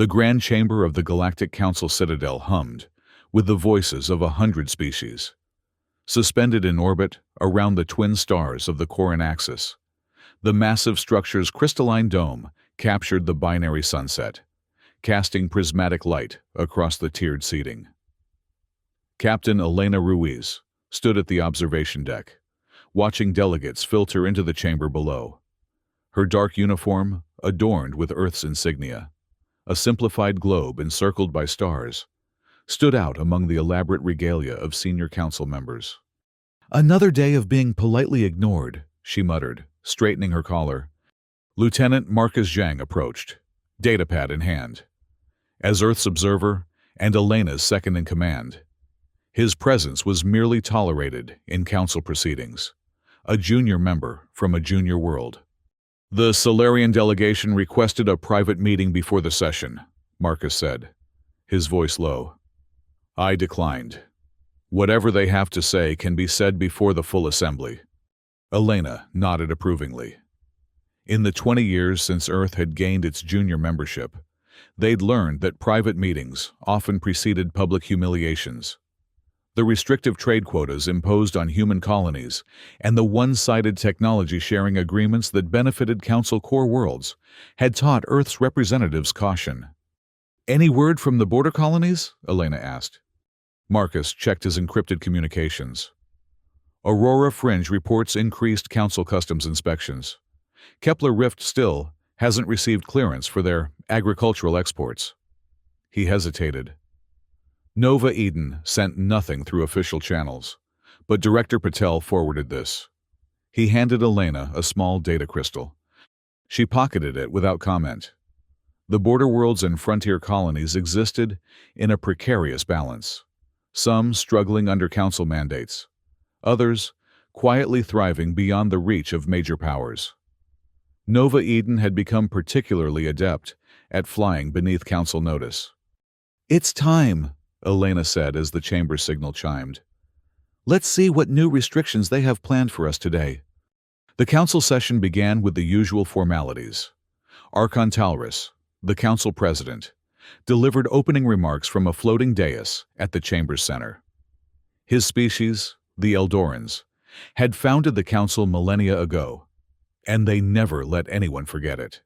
The grand chamber of the Galactic Council Citadel hummed, with the voices of 100 species. Suspended in orbit around the twin stars of the Corin axis, the massive structure's crystalline dome captured the binary sunset, casting prismatic light across the tiered seating. Captain Elena Ruiz stood at the observation deck, watching delegates filter into the chamber below. Her dark uniform adorned with Earth's insignia, a simplified globe encircled by stars, stood out among the elaborate regalia of senior council members. "Another day of being politely ignored," she muttered, straightening her collar. Lieutenant Marcus Zhang approached, datapad in hand. As Earth's observer and Elena's second-in-command, his presence was merely tolerated in council proceedings, a junior member from a junior world. "The Solarian delegation requested a private meeting before the session," Marcus said, his voice low. "I declined. Whatever they have to say can be said before the full assembly." Elena nodded approvingly. In the 20 years since Earth had gained its junior membership, they'd learned that private meetings often preceded public humiliations. The restrictive trade quotas imposed on human colonies and the one-sided technology-sharing agreements that benefited Council core worlds had taught Earth's representatives caution. "Any word from the border colonies?" Elena asked. Marcus checked his encrypted communications. Aurora Fringe reports increased Council customs inspections. Kepler Rift still hasn't received clearance for their agricultural exports. He hesitated. Nova Eden sent nothing through official channels, but Director Patel forwarded this. He handed Elena a small data crystal. She pocketed it without comment. The border worlds and frontier colonies existed in a precarious balance, some struggling under council mandates, others quietly thriving beyond the reach of major powers. Nova Eden had become particularly adept at flying beneath council notice. "It's time," Elena said as the chamber signal chimed. "Let's see what new restrictions they have planned for us today." The council session began with the usual formalities. Archon Talrus, the council president, delivered opening remarks from a floating dais at the chamber's center. His species, the Eldorans, had founded the council millennia ago, and they never let anyone forget it.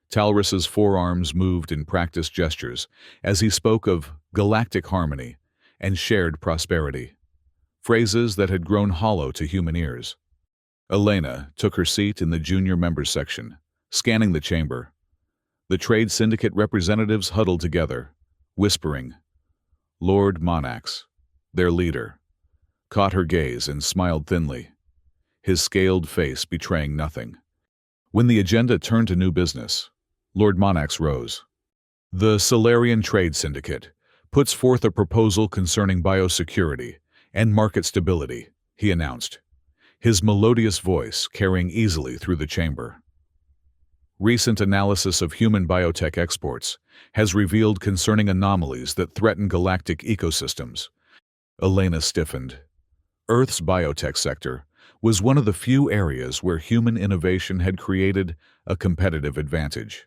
Talrus's forearms moved in practiced gestures as he spoke of galactic harmony and shared prosperity, phrases that had grown hollow to human ears. Elena took her seat in the junior members section, scanning the chamber. The trade syndicate representatives huddled together, whispering. Lord Monax, their leader, caught her gaze and smiled thinly, his scaled face betraying nothing. When the agenda turned to new business, Lord Monax rose. "The Solarian Trade Syndicate puts forth a proposal concerning biosecurity and market stability," he announced, his melodious voice carrying easily through the chamber. "Recent analysis of human biotech exports has revealed concerning anomalies that threaten galactic ecosystems." Elena stiffened. Earth's biotech sector was one of the few areas where human innovation had created a competitive advantage.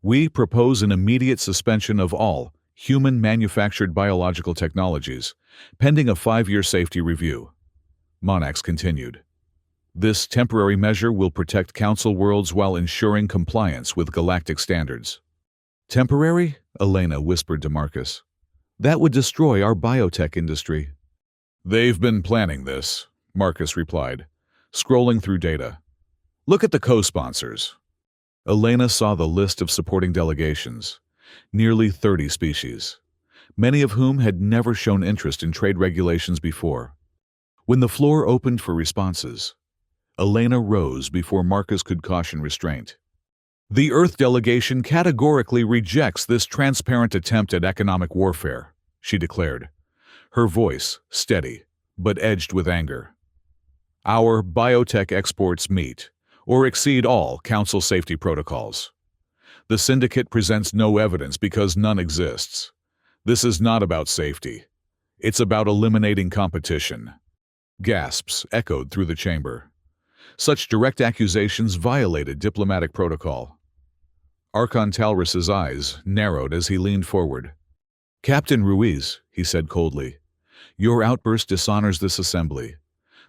"We propose an immediate suspension of all human-manufactured biological technologies, pending a 5-year safety review," Monax continued. "This temporary measure will protect Council worlds while ensuring compliance with galactic standards." "Temporary?" Elena whispered to Marcus. "That would destroy our biotech industry." "They've been planning this," Marcus replied, scrolling through data. "Look at the co-sponsors." Elena saw the list of supporting delegations, nearly 30 species, many of whom had never shown interest in trade regulations before. When the floor opened for responses, Elena rose before Marcus could caution restraint. "The Earth delegation categorically rejects this transparent attempt at economic warfare," she declared, her voice steady but edged with anger. "Our biotech exports meet or exceed all Council safety protocols. The syndicate presents no evidence because none exists. This is not about safety. It's about eliminating competition." Gasps echoed through the chamber. Such direct accusations violated diplomatic protocol. Archon Talris's eyes narrowed as he leaned forward. "Captain Ruiz," he said coldly, "your outburst dishonors this assembly.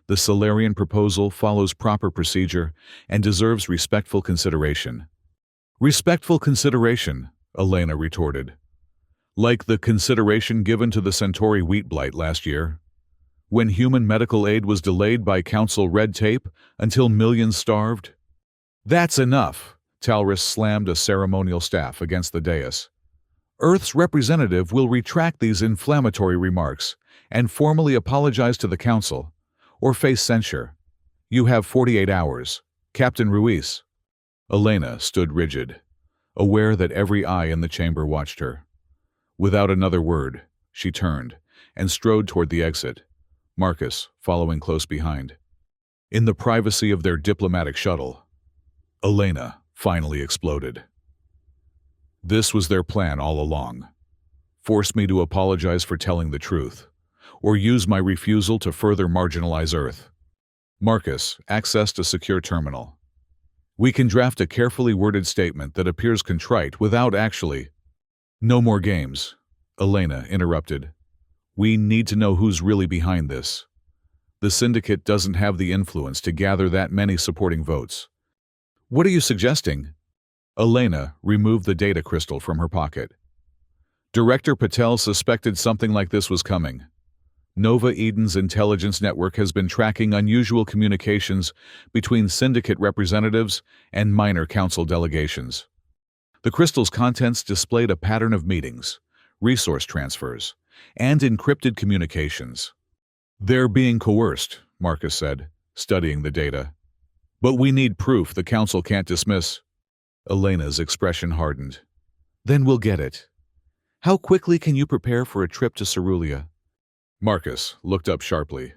The Solarian proposal follows proper procedure and deserves respectful consideration." "Respectful consideration," Elena retorted. "Like the consideration given to the Centauri wheat blight last year, when human medical aid was delayed by council red tape until millions starved?" "That's enough," Talris slammed a ceremonial staff against the dais. "Earth's representative will retract these inflammatory remarks and formally apologize to the council, or face censure. You have 48 hours. Captain Ruiz." Elena stood rigid, aware that every eye in the chamber watched her. Without another word, she turned and strode toward the exit, Marcus following close behind. In the privacy of their diplomatic shuttle, Elena finally exploded. This was their plan all along. Force me to apologize for telling the truth, or use my refusal to further marginalize Earth. Marcus accessed a secure terminal. "We can draft a carefully worded statement that appears contrite without actually—" "No more games," Elena interrupted. "We need to know who's really behind this. The Syndicate doesn't have the influence to gather that many supporting votes." "What are you suggesting?" Elena removed the data crystal from her pocket. "Director Patel suspected something like this was coming. Nova Eden's intelligence network has been tracking unusual communications between Syndicate representatives and minor council delegations. The crystal's contents displayed a pattern of meetings, resource transfers, and encrypted communications." "They're being coerced," Marcus said, studying the data. "But we need proof the council can't dismiss." Elena's expression hardened. "Then we'll get it. How quickly can you prepare for a trip to Cerulia?" Marcus looked up sharply.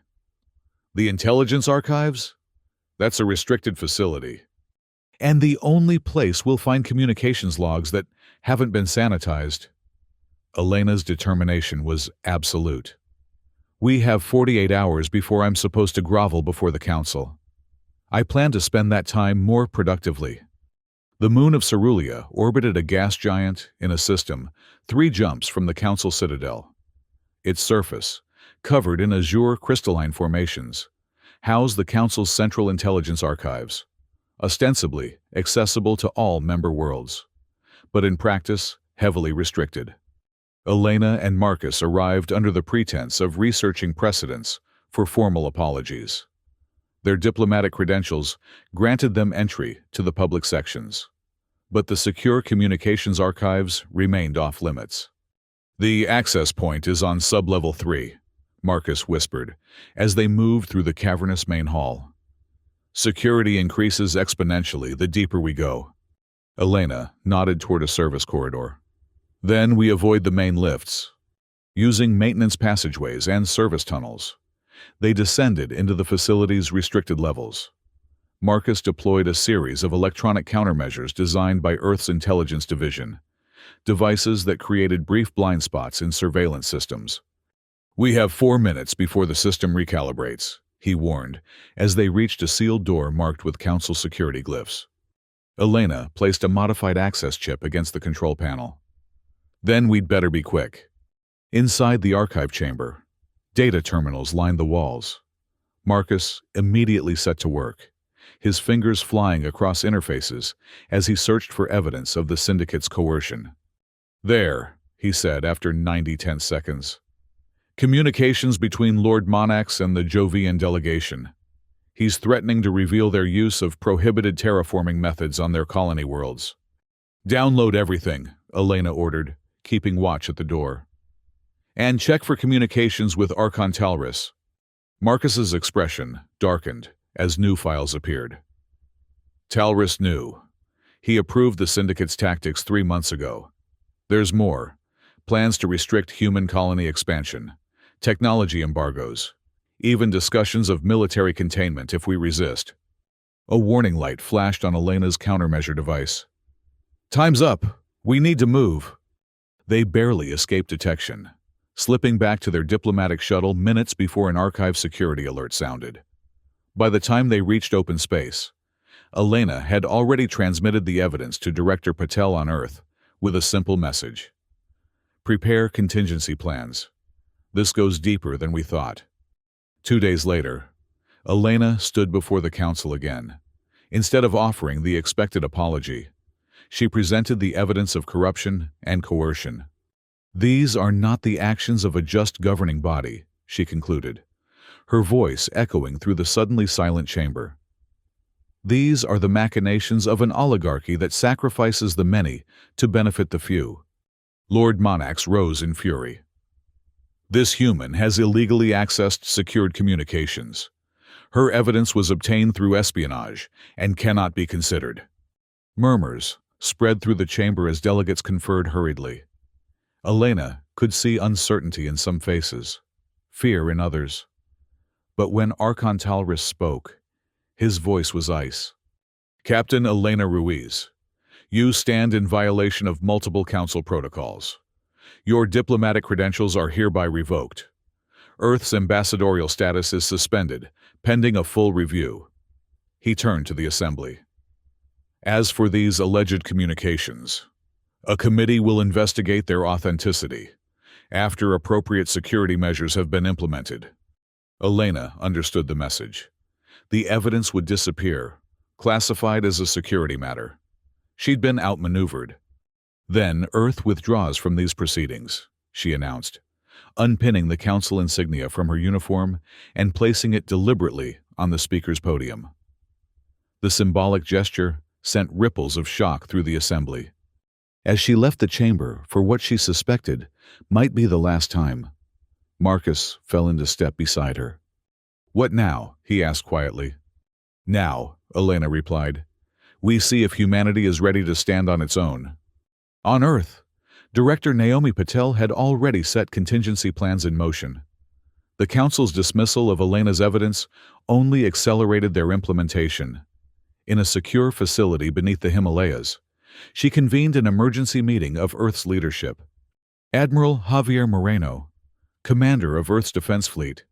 "The intelligence archives? That's a restricted facility. And the only place we'll find communications logs that haven't been sanitized." Elena's determination was absolute. "We have 48 hours before I'm supposed to grovel before the council. I plan to spend that time more productively." The moon of Cerulia orbited a gas giant in a system 3 jumps from the council citadel. Its surface, covered in azure crystalline formations, housed the council's central intelligence archives, ostensibly accessible to all member worlds, but in practice heavily restricted. Elena and Marcus arrived under the pretense of researching precedents for formal apologies. Their diplomatic credentials granted them entry to the public sections, but the secure communications archives remained off-limits. "The access point is on sub-level 3, Marcus whispered, as they moved through the cavernous main hall. "Security increases exponentially the deeper we go." Elena nodded toward a service corridor. "Then we avoid the main lifts. Using maintenance passageways and service tunnels, they descended into the facility's restricted levels. Marcus deployed a series of electronic countermeasures designed by Earth's Intelligence Division, devices that created brief blind spots in surveillance systems. "We have 4 minutes before the system recalibrates," he warned, as they reached a sealed door marked with council security glyphs. Elena placed a modified access chip against the control panel. "Then we'd better be quick." Inside the archive chamber, data terminals lined the walls. Marcus immediately set to work, his fingers flying across interfaces as he searched for evidence of the Syndicate's coercion. "There," he said after 90 tense seconds. "Communications between Lord Monax and the Jovian delegation. He's threatening to reveal their use of prohibited terraforming methods on their colony worlds." "Download everything," Elena ordered, keeping watch at the door. "And check for communications with Archon Talris." Marcus's expression darkened as new files appeared. Talris knew. He approved the Syndicate's tactics 3 months ago. There's more. Plans to restrict human colony expansion, technology embargoes, even discussions of military containment if we resist. A warning light flashed on Elena's countermeasure device. "Time's up. We need to move." They barely escaped detection, slipping back to their diplomatic shuttle minutes before an archive security alert sounded. By the time they reached open space, Elena had already transmitted the evidence to Director Patel on Earth with a simple message. Prepare contingency plans. This goes deeper than we thought. 2 days later, Elena stood before the council again. Instead of offering the expected apology, she presented the evidence of corruption and coercion. These are not the actions of a just governing body, she concluded, her voice echoing through the suddenly silent chamber. These are the machinations of an oligarchy that sacrifices the many to benefit the few. Lord Monax rose in fury. This human has illegally accessed secured communications. Her evidence was obtained through espionage and cannot be considered. Murmurs spread through the chamber as delegates conferred hurriedly. Elena could see uncertainty in some faces, fear in others. But when Archon Talris spoke, his voice was ice. Captain Elena Ruiz, you stand in violation of multiple council protocols. Your diplomatic credentials are hereby revoked. Earth's ambassadorial status is suspended, pending a full review. He turned to the assembly. As for these alleged communications, a committee will investigate their authenticity after appropriate security measures have been implemented. Elena understood the message. The evidence would disappear, classified as a security matter. She'd been outmaneuvered. Then Earth withdraws from these proceedings, she announced, unpinning the council insignia from her uniform and placing it deliberately on the speaker's podium. The symbolic gesture sent ripples of shock through the assembly. As she left the chamber for what she suspected might be the last time, Marcus fell into step beside her. "What now?" he asked quietly. "Now," Elena replied. "We see if humanity is ready to stand on its own." On Earth, Director Naomi Patel had already set contingency plans in motion. The Council's dismissal of Elena's evidence only accelerated their implementation. In a secure facility beneath the Himalayas, she convened an emergency meeting of Earth's leadership. Admiral Javier Moreno, commander of Earth's Defense Fleet,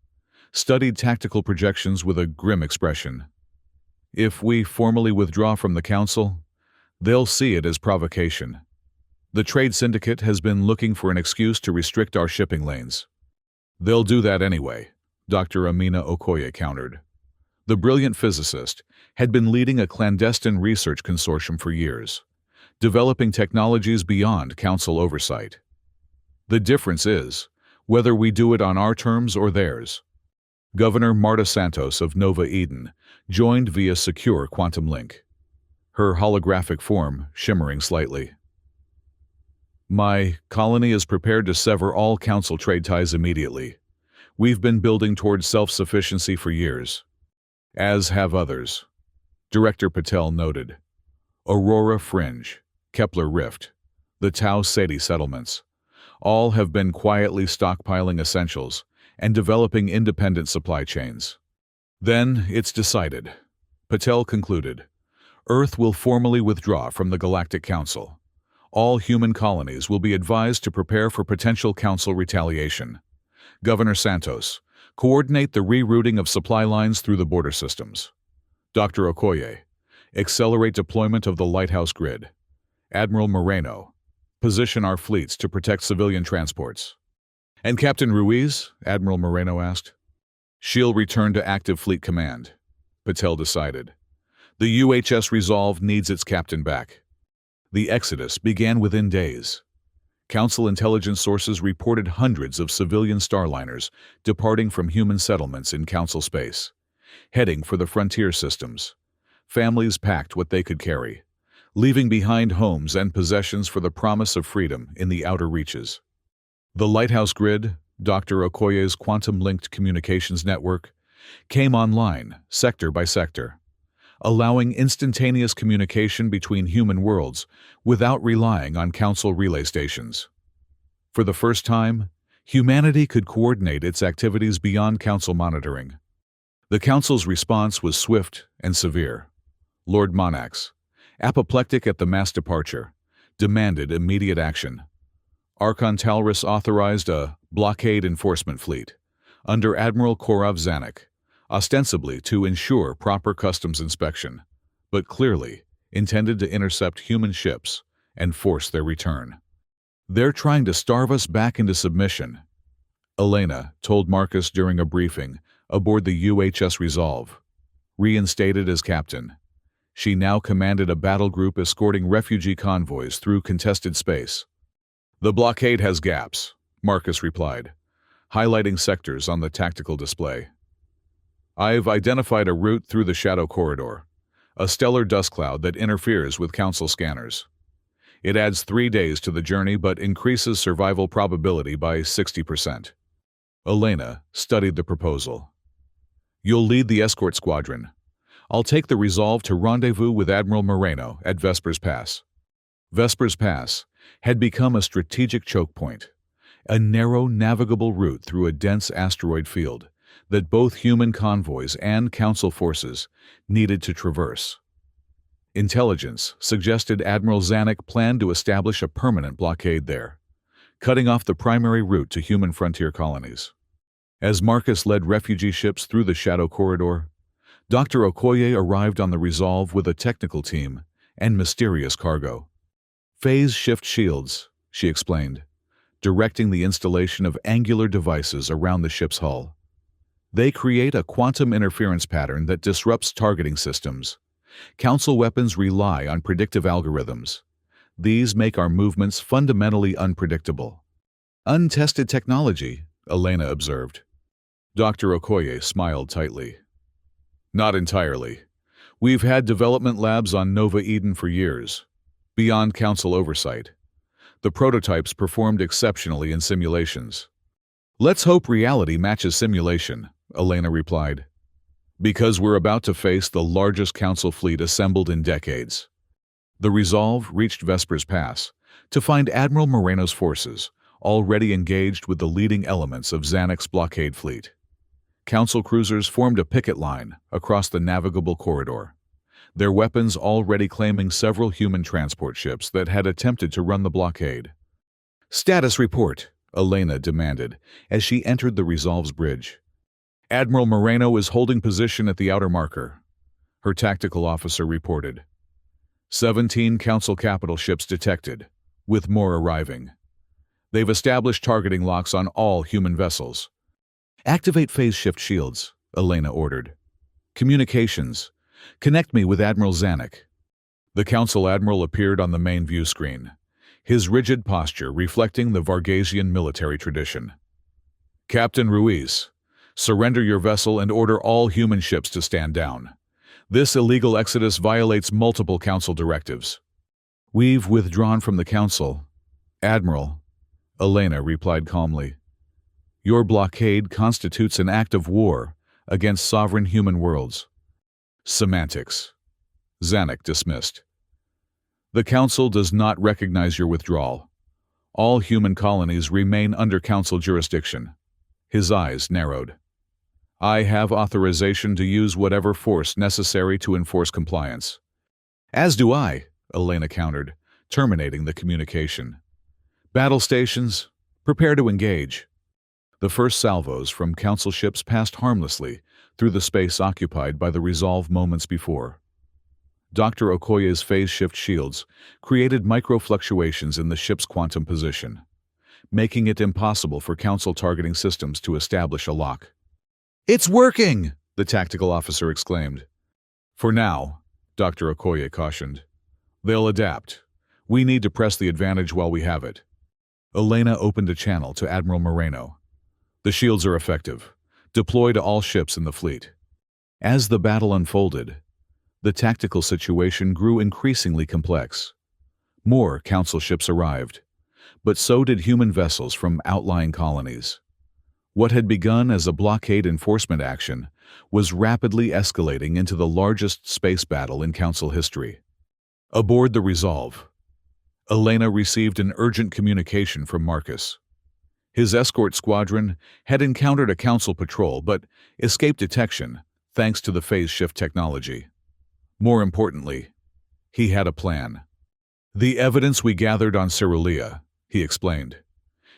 studied tactical projections with a grim expression. "If we formally withdraw from the Council, they'll see it as provocation. The trade syndicate has been looking for an excuse to restrict our shipping lanes. They'll do that anyway," Dr. Amina Okoye countered. The brilliant physicist had been leading a clandestine research consortium for years, developing technologies beyond Council oversight. "The difference is whether we do it on our terms or theirs." Governor Marta Santos of Nova Eden joined via secure quantum link, her holographic form shimmering slightly. "My colony is prepared to sever all Council trade ties immediately. We've been building towards self-sufficiency for years. As have others," Director Patel noted. Aurora Fringe, Kepler Rift, the Tau Ceti settlements, all have been quietly stockpiling essentials and developing independent supply chains. "Then it's decided," Patel concluded. "Earth will formally withdraw from the Galactic Council. All human colonies will be advised to prepare for potential Council retaliation. Governor Santos, coordinate the rerouting of supply lines through the border systems. Dr. Okoye, accelerate deployment of the Lighthouse Grid. Admiral Moreno, position our fleets to protect civilian transports." "And Captain Ruiz?" Admiral Moreno asked. "She'll return to active fleet command," Patel decided. "The UHS Resolve needs its captain back." The exodus began within days. Council intelligence sources reported hundreds of civilian starliners departing from human settlements in Council space, heading for the frontier systems. Families packed what they could carry, leaving behind homes and possessions for the promise of freedom in the outer reaches. The Lighthouse Grid, Dr. Okoye's quantum-linked communications network, came online sector by sector, allowing instantaneous communication between human worlds without relying on Council relay stations. For the first time, humanity could coordinate its activities beyond Council monitoring. The Council's response was swift and severe. Lord Monax, apoplectic at the mass departure, demanded immediate action. Archon Talris authorized a blockade enforcement fleet under Admiral Korov Zanuck, ostensibly to ensure proper customs inspection, but clearly intended to intercept human ships and force their return. "They're trying to starve us back into submission," Elena told Marcus during a briefing aboard the UHS Resolve. Reinstated as captain, she now commanded a battle group escorting refugee convoys through contested space. "The blockade has gaps," Marcus replied, highlighting sectors on the tactical display. "I've identified a route through the Shadow Corridor, a stellar dust cloud that interferes with Council scanners. It adds 3 days to the journey but increases survival probability by 60%. Elena studied the proposal. "You'll lead the escort squadron. I'll take the Resolve to rendezvous with Admiral Moreno at Vespers Pass." Vespers Pass had become a strategic choke point, a narrow, navigable route through a dense asteroid field that both human convoys and Council forces needed to traverse. Intelligence suggested Admiral Zanuck planned to establish a permanent blockade there, cutting off the primary route to human frontier colonies. As Marcus led refugee ships through the Shadow Corridor, Dr. Okoye arrived on the Resolve with a technical team and mysterious cargo. "Phase shift shields," she explained, directing the installation of angular devices around the ship's hull. "They create a quantum interference pattern that disrupts targeting systems. Council weapons rely on predictive algorithms. These make our movements fundamentally unpredictable." "Untested technology," Elena observed. Dr. Okoye smiled tightly. "Not entirely. We've had development labs on Nova Eden for years, beyond Council oversight. The prototypes performed exceptionally in simulations." "Let's hope reality matches simulation," Elena replied. "Because we're about to face the largest Council fleet assembled in decades." The Resolve reached Vespers Pass to find Admiral Moreno's forces already engaged with the leading elements of Zanuck's blockade fleet. Council cruisers formed a picket line across the navigable corridor, their weapons already claiming several human transport ships that had attempted to run the blockade. "Status report," Elena demanded as she entered the Resolve's bridge. "Admiral Moreno is holding position at the outer marker," her tactical officer reported. 17 Council capital ships detected, with more arriving. They've established targeting locks on all human vessels. "Activate phase shift shields," Elena ordered. "Communications. Connect me with Admiral Zanuck." The Council Admiral appeared on the main view screen, his rigid posture reflecting the Vargasian military tradition. "Captain Ruiz, surrender your vessel and order all human ships to stand down. This illegal exodus violates multiple Council directives." "We've withdrawn from the Council, Admiral," Elena replied calmly. "Your blockade constitutes an act of war against sovereign human worlds." "Semantics," Zanuck dismissed. "The Council does not recognize your withdrawal. All human colonies remain under Council jurisdiction." His eyes narrowed. "I have authorization to use whatever force necessary to enforce compliance." "As do I," Elena countered, terminating the communication. "Battle stations, prepare to engage." The first salvos from Council ships passed harmlessly through the space occupied by the Resolve moments before. Dr. Okoye's phase shift shields created micro-fluctuations in the ship's quantum position, making it impossible for Council targeting systems to establish a lock. "It's working!" the tactical officer exclaimed. "For now," Dr. Okoye cautioned. "They'll adapt. We need to press the advantage while we have it." Elena opened a channel to Admiral Moreno. "The shields are effective. Deploy to all ships in the fleet." As the battle unfolded, the tactical situation grew increasingly complex. More Council ships arrived, but so did human vessels from outlying colonies. What had begun as a blockade enforcement action was rapidly escalating into the largest space battle in Council history. Aboard the Resolve, Elena received an urgent communication from Marcus. His escort squadron had encountered a Council patrol but escaped detection thanks to the phase shift technology. More importantly, he had a plan. "The evidence we gathered on Cerulean," he explained,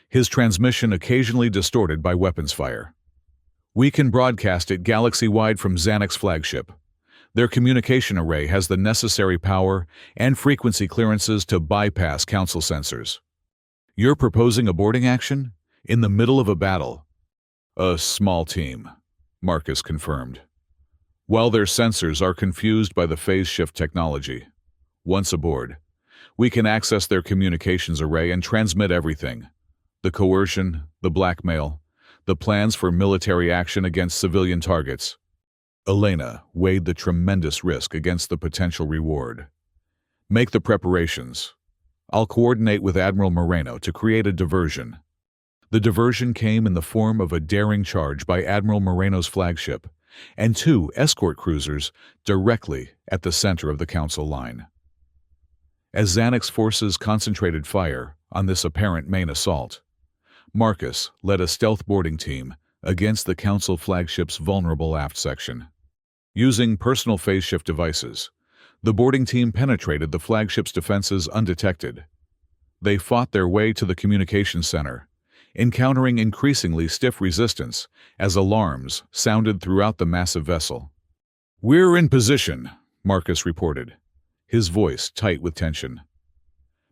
his transmission occasionally distorted by weapons fire. "We can broadcast it galaxy-wide from Zanuck's flagship. Their communication array has the necessary power and frequency clearances to bypass Council sensors. You're proposing a boarding action? In the middle of a battle? A small team, Marcus confirmed. While their sensors are confused by the phase shift technology, once aboard, we can access their communications array and transmit everything. The coercion, the blackmail, the plans for military action against civilian targets. Elena weighed the tremendous risk against the potential reward. Make the preparations. I'll coordinate with Admiral Moreno to create a diversion. The diversion came in the form of a daring charge by Admiral Moreno's flagship and 2 escort cruisers directly at the center of the Council line. As Xanax's forces concentrated fire on this apparent main assault, Marcus led a stealth boarding team against the Council flagship's vulnerable aft section. Using personal phase shift devices, the boarding team penetrated the flagship's defenses undetected. They fought their way to the communications center, encountering increasingly stiff resistance as alarms sounded throughout the massive vessel. "We're in position," Marcus reported, his voice tight with tension.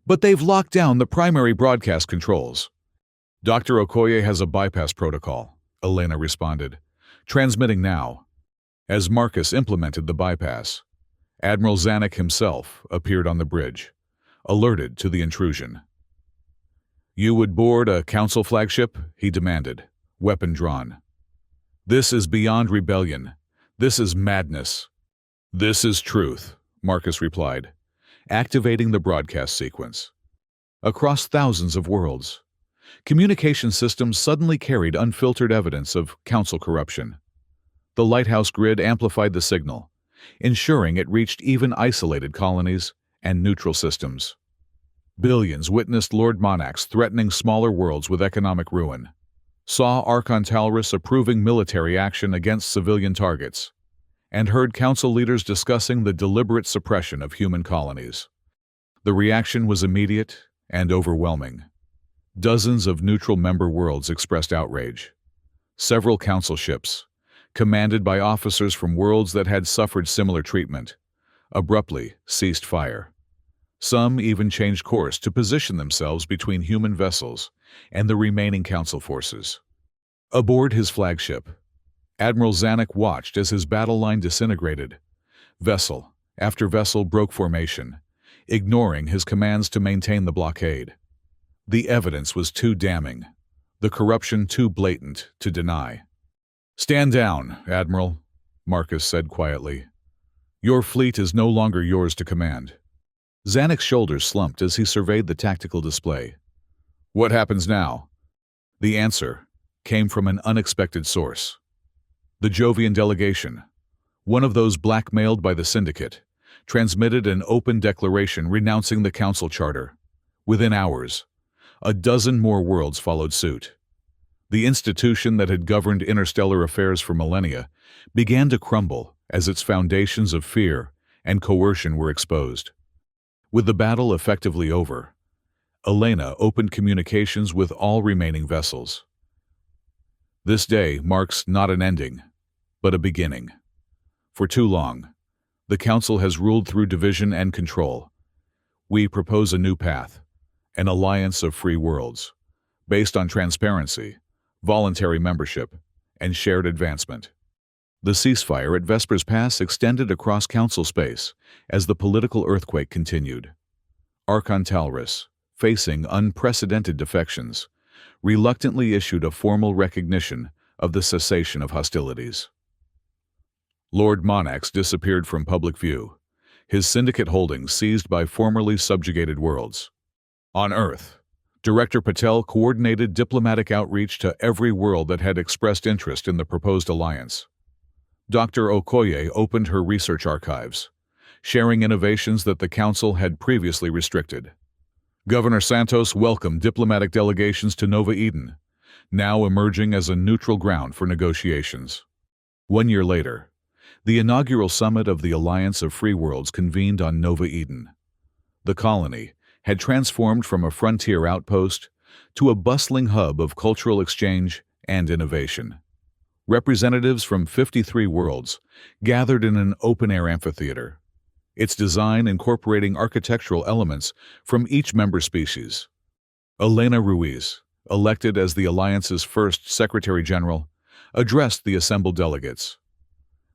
"But they've locked down the primary broadcast controls." "Dr. Okoye has a bypass protocol," Elena responded, "transmitting now." As Marcus implemented the bypass, Admiral Xanax himself appeared on the bridge, alerted to the intrusion. "You would board a Council flagship?" he demanded, weapon drawn. "This is beyond rebellion. This is madness." "This is truth," Marcus replied, activating the broadcast sequence. Across thousands of worlds, communication systems suddenly carried unfiltered evidence of Council corruption. The lighthouse grid amplified the signal, ensuring it reached even isolated colonies and neutral systems. Billions witnessed Lord Monax threatening smaller worlds with economic ruin, saw Archon Talrus approving military action against civilian targets, and heard Council leaders discussing the deliberate suppression of human colonies. The reaction was immediate and overwhelming. Dozens of neutral member worlds expressed outrage. Several Council ships, commanded by officers from worlds that had suffered similar treatment, abruptly ceased fire. Some even changed course to position themselves between human vessels and the remaining Council forces. Aboard his flagship, Admiral Xanax watched as his battle line disintegrated. Vessel after vessel broke formation, ignoring his commands to maintain the blockade. The evidence was too damning, the corruption too blatant to deny. "Stand down, Admiral," Marcus said quietly. "Your fleet is no longer yours to command." Xanax's shoulders slumped as he surveyed the tactical display. "What happens now?" The answer came from an unexpected source. The Jovian delegation, one of those blackmailed by the Syndicate, transmitted an open declaration renouncing the Council Charter. Within hours, a dozen more worlds followed suit. The institution that had governed interstellar affairs for millennia began to crumble as its foundations of fear and coercion were exposed. With the battle effectively over, Elena opened communications with all remaining vessels. This day marks not an ending, but a beginning. For too long, the Council has ruled through division and control. We propose a new path, an alliance of free worlds, based on transparency, voluntary membership, and shared advancement. The ceasefire at Vespers Pass extended across Council space as the political earthquake continued. Archon Talrus, facing unprecedented defections, reluctantly issued a formal recognition of the cessation of hostilities. Lord Monax disappeared from public view, his syndicate holdings seized by formerly subjugated worlds. On Earth, Director Patel coordinated diplomatic outreach to every world that had expressed interest in the proposed alliance. Dr. Okoye opened her research archives, sharing innovations that the Council had previously restricted. Governor Santos welcomed diplomatic delegations to Nova Eden, now emerging as a neutral ground for negotiations. 1 year later, the inaugural summit of the Alliance of Free Worlds convened on Nova Eden. The colony had transformed from a frontier outpost to a bustling hub of cultural exchange and innovation. Representatives from 53 worlds gathered in an open-air amphitheater, its design incorporating architectural elements from each member species. Elena Ruiz, elected as the Alliance's first Secretary General, addressed the assembled delegates.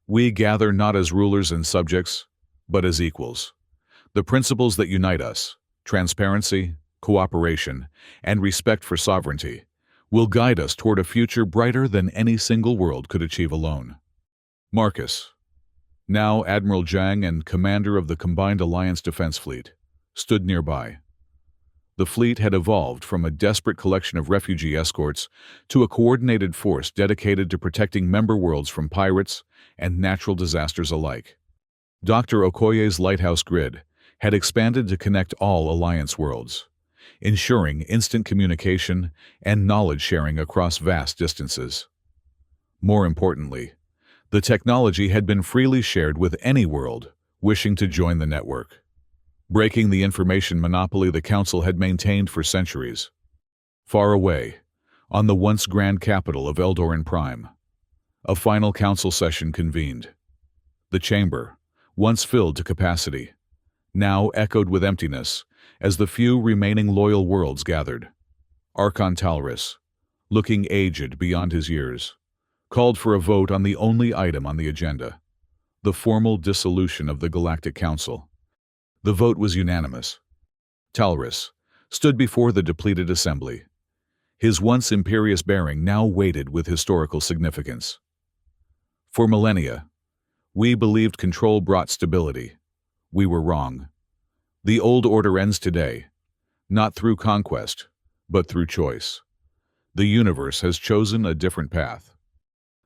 "We gather not as rulers and subjects, but as equals. The principles that unite us, transparency, cooperation, and respect for sovereignty, will guide us toward a future brighter than any single world could achieve alone." Marcus, now Admiral Zhang and commander of the Combined Alliance Defense Fleet, stood nearby. The fleet had evolved from a desperate collection of refugee escorts to a coordinated force dedicated to protecting member worlds from pirates and natural disasters alike. Dr. Okoye's lighthouse grid had expanded to connect all Alliance worlds, ensuring instant communication and knowledge sharing across vast distances. More importantly, the technology had been freely shared with any world wishing to join the network, breaking the information monopoly the Council had maintained for centuries. Far away, on the once grand capital of Eldoran Prime, a final Council session convened. The chamber, once filled to capacity, now echoed with emptiness as the few remaining loyal worlds gathered. Archon Talrus, looking aged beyond his years, called for a vote on the only item on the agenda, the formal dissolution of the Galactic Council. The vote was unanimous. Talrus stood before the depleted assembly, his once imperious bearing now weighted with historical significance. For millennia, we believed control brought stability. We were wrong. The old order ends today, not through conquest, but through choice. The universe has chosen a different path.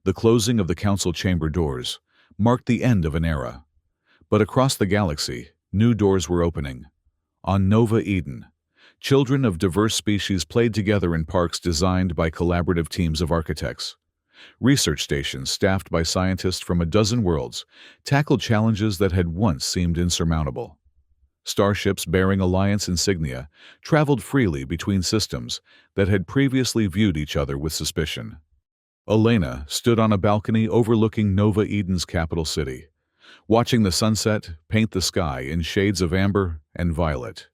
The closing of the Council chamber doors marked the end of an era, but across the galaxy, new doors were opening. On Nova Eden, children of diverse species played together in parks designed by collaborative teams of architects. Research stations staffed by scientists from a dozen worlds tackled challenges that had once seemed insurmountable. Starships bearing Alliance insignia traveled freely between systems that had previously viewed each other with suspicion. Elena stood on a balcony overlooking Nova Eden's capital city, watching the sunset paint the sky in shades of amber and violet.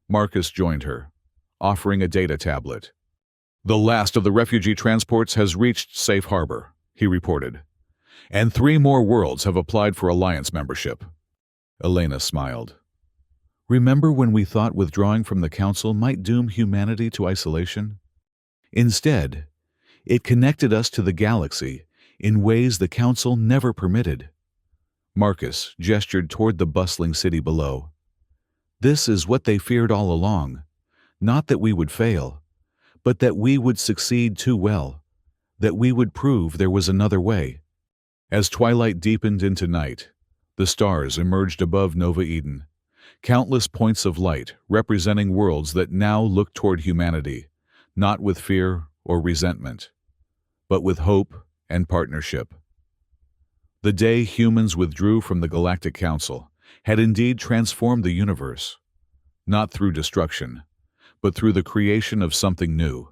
Marcus joined her, offering a data tablet. "The last of the refugee transports has reached safe harbor," he reported, "and 3 more worlds have applied for Alliance membership." Elena smiled. "Remember when we thought withdrawing from the Council might doom humanity to isolation? Instead, it connected us to the galaxy in ways the Council never permitted." Marcus gestured toward the bustling city below. "This is what they feared all along, not that we would fail, but that we would succeed too well, that we would prove there was another way." As twilight deepened into night, the stars emerged above Nova Eden, countless points of light representing worlds that now looked toward humanity, not with fear or resentment, but with hope and partnership. The day humans withdrew from the Galactic Council had indeed transformed the universe, not through destruction, but through the creation of something new,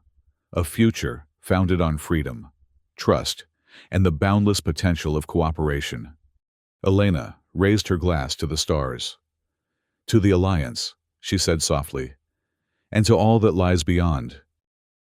a future founded on freedom, trust, and the boundless potential of cooperation. Elena raised her glass to the stars. "To the Alliance," she said softly, "and to all that lies beyond."